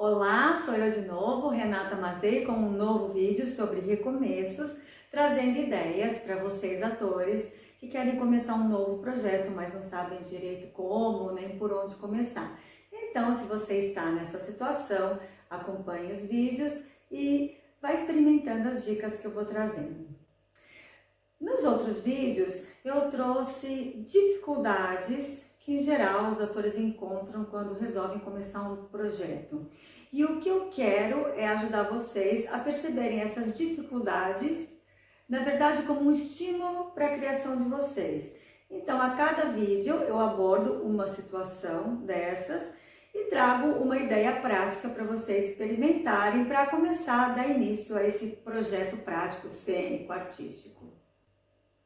Olá, sou eu de novo, Renata Mazei, com um novo vídeo sobre recomeços, trazendo ideias para vocês atores que querem começar um novo projeto, mas não sabem direito como nem por onde começar. Então, se você está nessa situação, acompanhe os vídeos e vai experimentando as dicas que eu vou trazendo. Nos outros vídeos, eu trouxe dificuldades que, em geral, os atores encontram quando resolvem começar um projeto. E o que eu quero é ajudar vocês a perceberem essas dificuldades, na verdade, como um estímulo para a criação de vocês. Então, a cada vídeo, eu abordo uma situação dessas e trago uma ideia prática para vocês experimentarem para começar a dar início a esse projeto prático, cênico, artístico.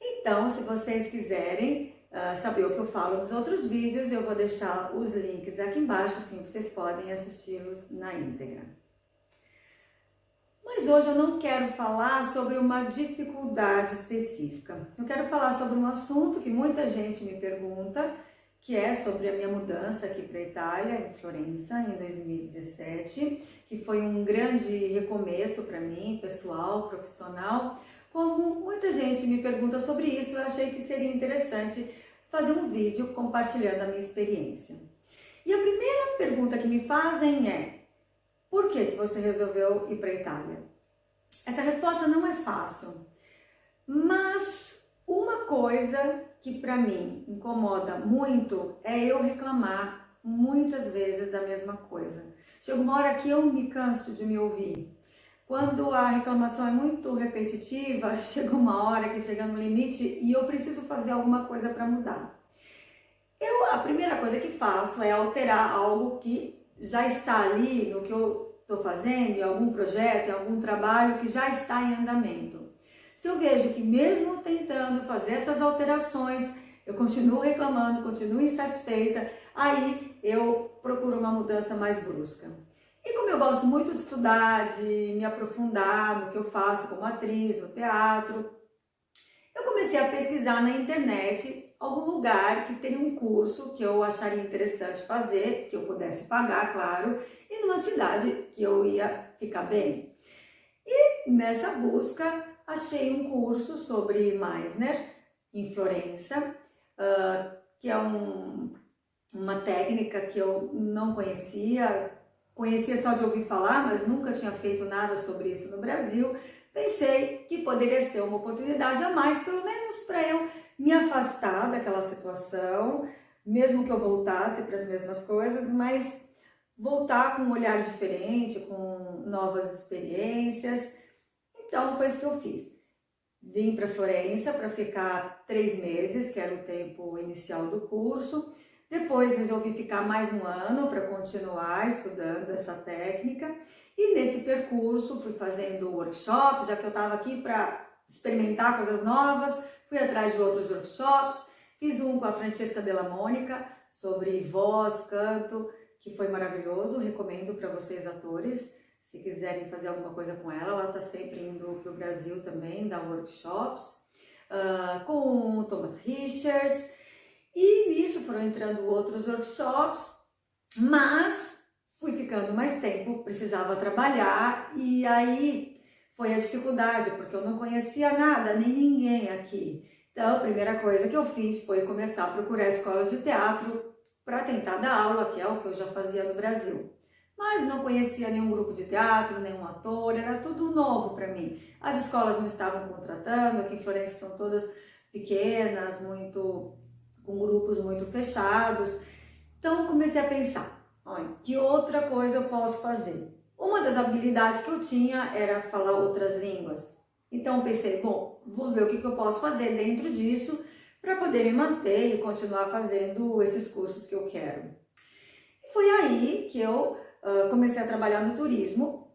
Então, se vocês quiserem saber o que eu falo nos outros vídeos, eu vou deixar os links aqui embaixo, assim vocês podem assisti-los na íntegra. Mas hoje eu não quero falar sobre uma dificuldade específica. Eu quero falar sobre um assunto que muita gente me pergunta, que é sobre a minha mudança aqui para a Itália, em Florença, em 2017, que foi um grande recomeço para mim, pessoal, profissional. Como muita gente me pergunta sobre isso, eu achei que seria interessante fazer um vídeo compartilhando a minha experiência. E a primeira pergunta que me fazem é: por que você resolveu ir para a Itália? Essa resposta não é fácil, mas uma coisa que para mim incomoda muito é eu reclamar muitas vezes da mesma coisa. Chega uma hora que eu me canso de me ouvir. Quando a reclamação é muito repetitiva, chega uma hora que chega no limite e eu preciso fazer alguma coisa para mudar. A primeira coisa que faço é alterar algo que já está ali no que eu estou fazendo, em algum projeto, em algum trabalho que já está em andamento. Se eu vejo que mesmo tentando fazer essas alterações, eu continuo reclamando, continuo insatisfeita, aí eu procuro uma mudança mais brusca. E como eu gosto muito de estudar, de me aprofundar no que eu faço como atriz, no teatro, eu comecei a pesquisar na internet algum lugar que teria um curso que eu acharia interessante fazer, que eu pudesse pagar, claro, e numa cidade que eu ia ficar bem. E nessa busca achei um curso sobre Meisner, em Florença, que é uma técnica que eu não conhecia só de ouvir falar, mas nunca tinha feito nada sobre isso no Brasil. Pensei que poderia ser uma oportunidade a mais, pelo menos para eu me afastar daquela situação, mesmo que eu voltasse para as mesmas coisas, mas voltar com um olhar diferente, com novas experiências. Então foi isso que eu fiz. Vim para Florença para ficar 3 meses, que era o tempo inicial do curso. Depois resolvi ficar mais um ano para continuar estudando essa técnica. E nesse percurso fui fazendo workshops, já que eu estava aqui para experimentar coisas novas, fui atrás de outros workshops. Fiz um com a Francesca Della Monica sobre voz, canto, que foi maravilhoso, recomendo para vocês atores. Se quiserem fazer alguma coisa com ela está sempre indo para o Brasil também, dar workshops, com o Thomas Richards. E nisso foram entrando outros workshops, mas fui ficando mais tempo, precisava trabalhar e aí foi a dificuldade, porque eu não conhecia nada, nem ninguém aqui. Então a primeira coisa que eu fiz foi começar a procurar escolas de teatro para tentar dar aula, que é o que eu já fazia no Brasil. Mas não conhecia nenhum grupo de teatro, nenhum ator, era tudo novo para mim. As escolas não estavam contratando, aqui em Florença são todas pequenas, com grupos muito fechados. Então comecei a pensar, olha, que outra coisa eu posso fazer? Uma das habilidades que eu tinha era falar outras línguas. Então pensei, bom, vou ver o que eu posso fazer dentro disso para poder me manter e continuar fazendo esses cursos que eu quero. E foi aí que eu comecei a trabalhar no turismo,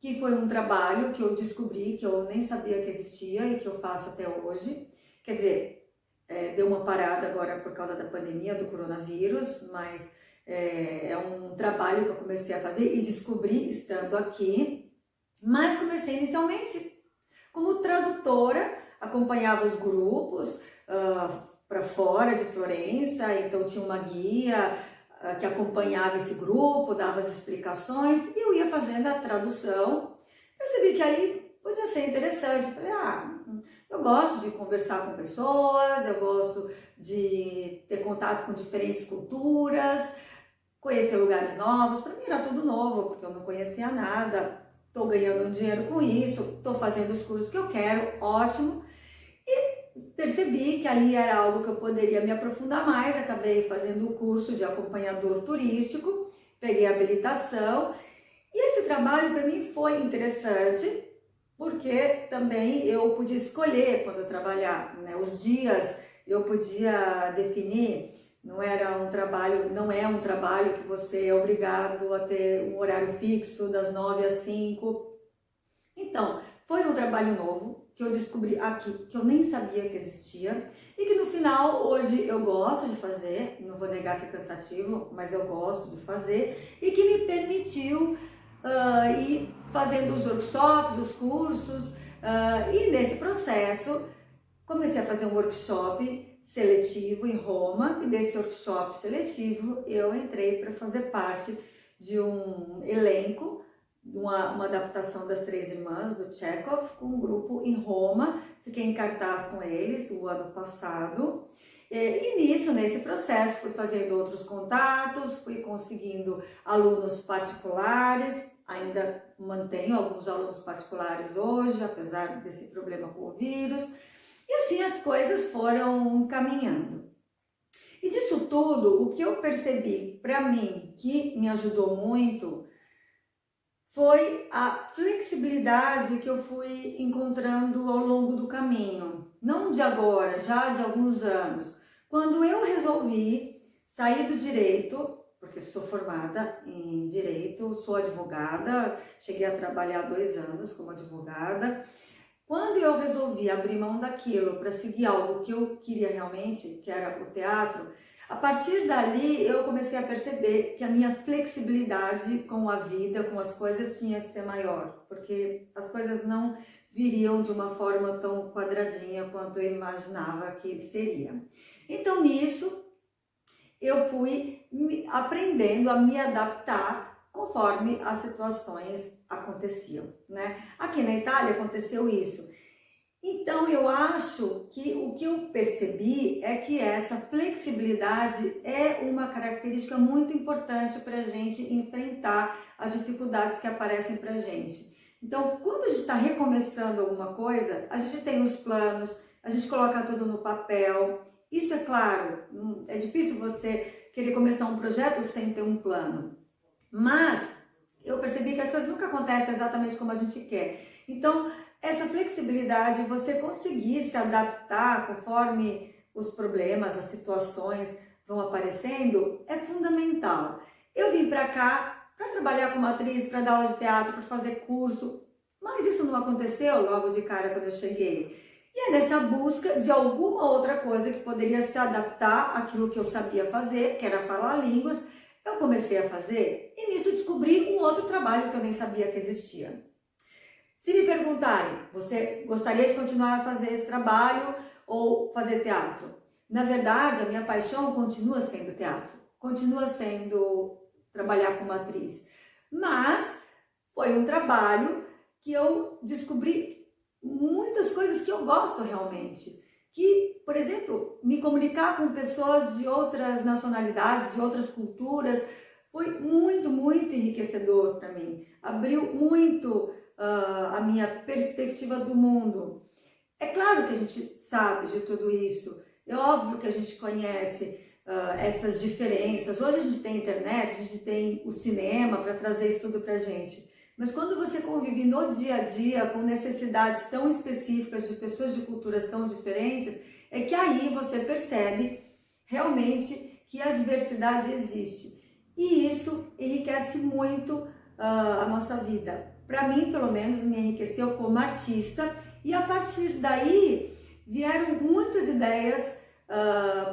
que foi um trabalho que eu descobri que eu nem sabia que existia e que eu faço até hoje. Quer dizer, deu uma parada agora por causa da pandemia, do coronavírus, mas é um trabalho que eu comecei a fazer e descobri estando aqui. Mas comecei inicialmente como tradutora, acompanhava os grupos para fora de Florença, então tinha uma guia, que acompanhava esse grupo, dava as explicações, e eu ia fazendo a tradução. Percebi que ali podia ser interessante. Falei, eu gosto de conversar com pessoas, eu gosto de ter contato com diferentes culturas, conhecer lugares novos. Para mim era tudo novo, porque eu não conhecia nada. Estou ganhando um dinheiro com isso, estou fazendo os cursos que eu quero, ótimo. E percebi que ali era algo que eu poderia me aprofundar mais. Acabei fazendo o curso de acompanhador turístico, peguei a habilitação. E esse trabalho para mim foi interessante, porque também eu podia escolher quando eu trabalhar, né? Os dias eu podia definir. Não é um trabalho que você é obrigado a ter um horário fixo das 9 às 5. Então, foi um trabalho novo que eu descobri aqui, que eu nem sabia que existia e que no final hoje eu gosto de fazer, não vou negar que é cansativo, mas eu gosto de fazer e que me permitiu ir fazendo os workshops, os cursos e nesse processo comecei a fazer um workshop seletivo em Roma, e desse workshop seletivo eu entrei para fazer parte de um elenco, uma adaptação das Três Irmãs, do Chekhov, com um grupo em Roma. Fiquei em cartaz com eles o ano passado, e nesse processo fui fazendo outros contatos, fui conseguindo alunos particulares, ainda mantenho alguns alunos particulares hoje, apesar desse problema com o vírus. E assim as coisas foram caminhando. E disso tudo, o que eu percebi para mim que me ajudou muito foi a flexibilidade que eu fui encontrando ao longo do caminho. Não de agora, já de alguns anos. Quando eu resolvi sair do direito, porque sou formada em direito, sou advogada, cheguei a trabalhar 2 anos como advogada. Quando eu resolvi abrir mão daquilo para seguir algo que eu queria realmente, que era o teatro, a partir dali eu comecei a perceber que a minha flexibilidade com a vida, com as coisas, tinha que ser maior, porque as coisas não viriam de uma forma tão quadradinha quanto eu imaginava que seria. Então nisso eu fui aprendendo a me adaptar conforme as situações aconteciam, né? Aqui na Itália aconteceu isso. Então eu acho que o que eu percebi é que essa flexibilidade é uma característica muito importante para a gente enfrentar as dificuldades que aparecem para a gente. Então, quando a gente está recomeçando alguma coisa, a gente tem os planos, a gente coloca tudo no papel. Isso é claro, é difícil você querer começar um projeto sem ter um plano, mas eu percebi que as coisas nunca acontecem exatamente como a gente quer. Então, essa flexibilidade, você conseguir se adaptar conforme os problemas, as situações vão aparecendo, é fundamental. Eu vim para cá para trabalhar como atriz, para dar aula de teatro, para fazer curso, mas isso não aconteceu logo de cara quando eu cheguei. E é nessa busca de alguma outra coisa que poderia se adaptar àquilo que eu sabia fazer, que era falar línguas, eu comecei a fazer e nisso descobri um outro trabalho que eu nem sabia que existia. Se me perguntarem, você gostaria de continuar a fazer esse trabalho ou fazer teatro? Na verdade, a minha paixão continua sendo teatro, continua sendo trabalhar como atriz, mas foi um trabalho que eu descobri muitas coisas que eu gosto realmente. Que, por exemplo, me comunicar com pessoas de outras nacionalidades, de outras culturas, foi muito, muito enriquecedor para mim. Abriu muito a minha perspectiva do mundo. É claro que a gente sabe de tudo isso, é óbvio que a gente conhece essas diferenças. Hoje a gente tem internet, a gente tem o cinema para trazer isso tudo para a gente. Mas quando você convive no dia a dia com necessidades tão específicas de pessoas de culturas tão diferentes, é que aí você percebe realmente que a diversidade existe. E isso enriquece muito a nossa vida. Para mim, pelo menos, me enriqueceu como artista. E a partir daí vieram muitas ideias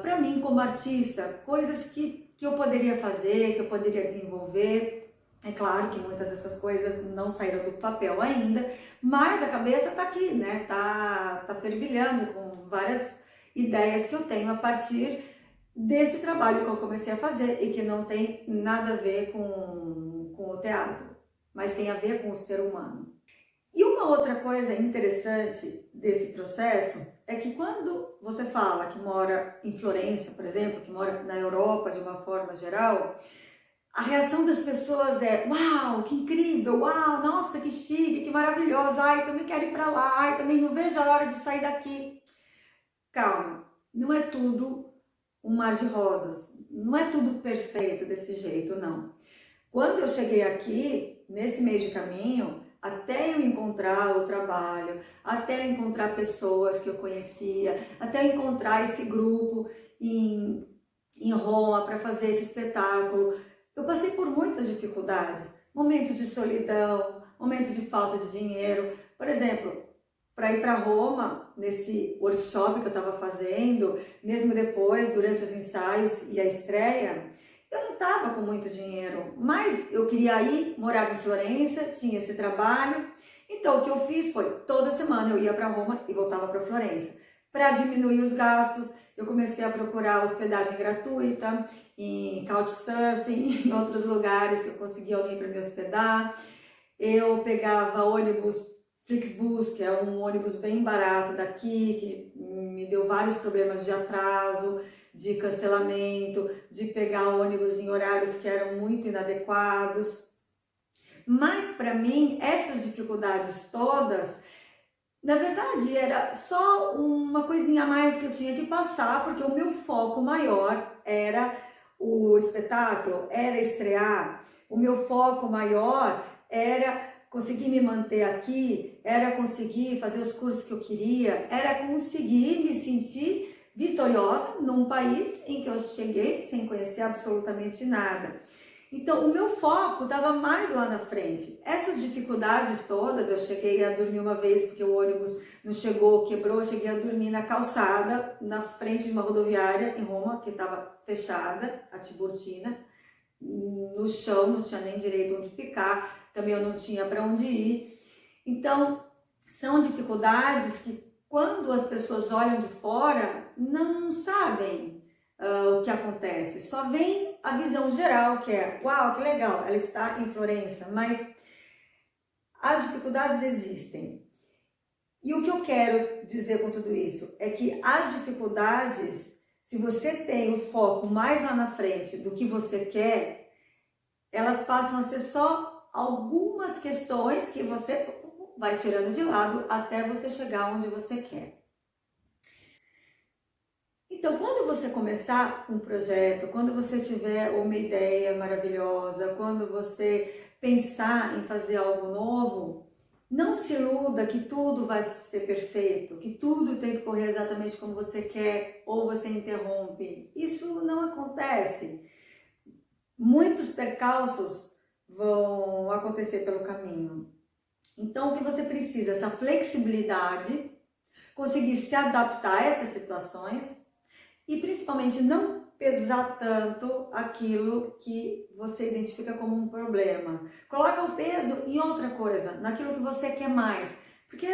para mim como artista, coisas que eu poderia fazer, que eu poderia desenvolver. É claro que muitas dessas coisas não saíram do papel ainda, mas a cabeça está aqui, né? Tá fervilhando com várias ideias que eu tenho a partir desse trabalho que eu comecei a fazer e que não tem nada a ver com o teatro, mas tem a ver com o ser humano. E uma outra coisa interessante desse processo é que quando você fala que mora em Florença, por exemplo, que mora na Europa de uma forma geral, a reação das pessoas é: uau, que incrível, uau, nossa, que chique, que maravilhoso, ai, também quero ir para lá, ai, também não vejo a hora de sair daqui. Calma, não é tudo um mar de rosas, não é tudo perfeito desse jeito, não. Quando eu cheguei aqui, nesse meio de caminho, até eu encontrar o trabalho, até eu encontrar pessoas que eu conhecia, até eu encontrar esse grupo em Roma para fazer esse espetáculo, eu passei por muitas dificuldades, momentos de solidão, momentos de falta de dinheiro. Por exemplo, para ir para Roma, nesse workshop que eu estava fazendo, mesmo depois, durante os ensaios e a estreia, eu não estava com muito dinheiro, mas eu queria ir, morava em Florença, tinha esse trabalho, então o que eu fiz foi, toda semana eu ia para Roma e voltava para Florença. Para diminuir os gastos, eu comecei a procurar hospedagem gratuita, em Couchsurfing, em outros lugares que eu conseguia alguém para me hospedar. Eu pegava ônibus Flixbus, que é um ônibus bem barato daqui, que me deu vários problemas de atraso, de cancelamento, de pegar ônibus em horários que eram muito inadequados. Mas para mim, essas dificuldades todas, na verdade, era só uma coisinha a mais que eu tinha que passar, porque o meu foco maior era o espetáculo, era estrear. O meu foco maior era conseguir me manter aqui, era conseguir fazer os cursos que eu queria, era conseguir me sentir vitoriosa num país em que eu cheguei sem conhecer absolutamente nada. Então, o meu foco estava mais lá na frente. Essas dificuldades todas, eu cheguei a dormir uma vez porque o ônibus não chegou, quebrou, eu cheguei a dormir na calçada, na frente de uma rodoviária em Roma, que estava fechada, a Tiburtina, no chão, não tinha nem direito onde ficar, também eu não tinha para onde ir. Então, são dificuldades que, quando as pessoas olham de fora, não sabem o que acontece, só vem a visão geral, que é: uau, que legal, ela está em Florença, mas as dificuldades existem. E o que eu quero dizer com tudo isso é que as dificuldades, se você tem o foco mais lá na frente do que você quer, elas passam a ser só algumas questões que você vai tirando de lado até você chegar onde você quer. Então, quando você começar um projeto, quando você tiver uma ideia maravilhosa, quando você pensar em fazer algo novo, não se iluda que tudo vai ser perfeito, que tudo tem que correr exatamente como você quer ou você interrompe. Isso não acontece. Muitos percalços vão acontecer pelo caminho. Então, o que você precisa? Essa flexibilidade, conseguir se adaptar a essas situações, e principalmente não pesar tanto aquilo que você identifica como um problema. Coloca o peso em outra coisa, naquilo que você quer mais, porque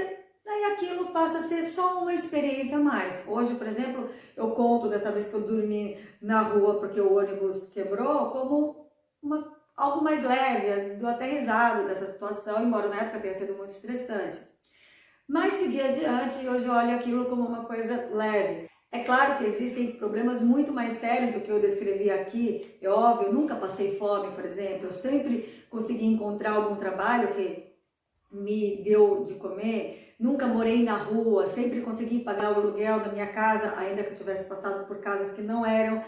daí aquilo passa a ser só uma experiência a mais. Hoje, por exemplo, eu conto dessa vez que eu dormi na rua porque o ônibus quebrou como algo mais leve, dou até risada dessa situação, embora na época tenha sido muito estressante. Mas segui adiante e hoje eu olho aquilo como uma coisa leve. É claro que existem problemas muito mais sérios do que eu descrevi aqui. É óbvio, eu nunca passei fome, por exemplo. Eu sempre consegui encontrar algum trabalho que me deu de comer. Nunca morei na rua, sempre consegui pagar o aluguel da minha casa, ainda que eu tivesse passado por casas que não eram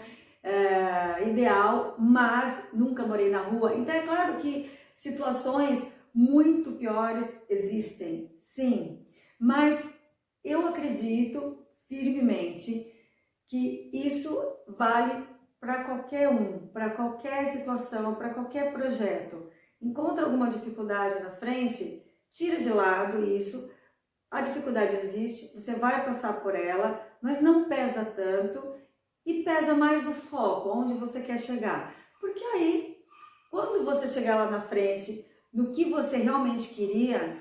ideal, mas nunca morei na rua. Então é claro que situações muito piores existem, sim. Mas eu acredito firmemente que isso vale para qualquer um, para qualquer situação, para qualquer projeto. Encontra alguma dificuldade na frente, tira de lado isso. A dificuldade existe, você vai passar por ela, mas não pesa tanto e pesa mais o foco, onde você quer chegar. Porque aí, quando você chegar lá na frente, no que você realmente queria,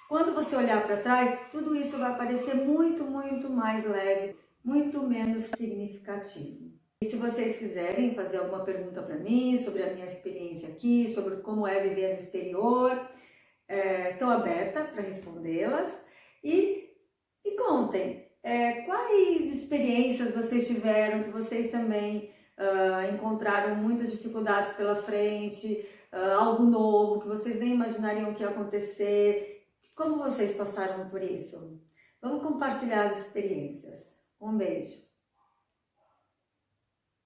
quando você olhar para trás, tudo isso vai parecer muito, muito mais leve, muito menos significativo. E se vocês quiserem fazer alguma pergunta para mim sobre a minha experiência aqui, sobre como é viver no exterior, estou aberta para respondê-las. E contem, quais experiências vocês tiveram, que vocês também encontraram muitas dificuldades pela frente, algo novo que vocês nem imaginariam que ia acontecer. Como vocês passaram por isso? Vamos compartilhar as experiências. Um beijo!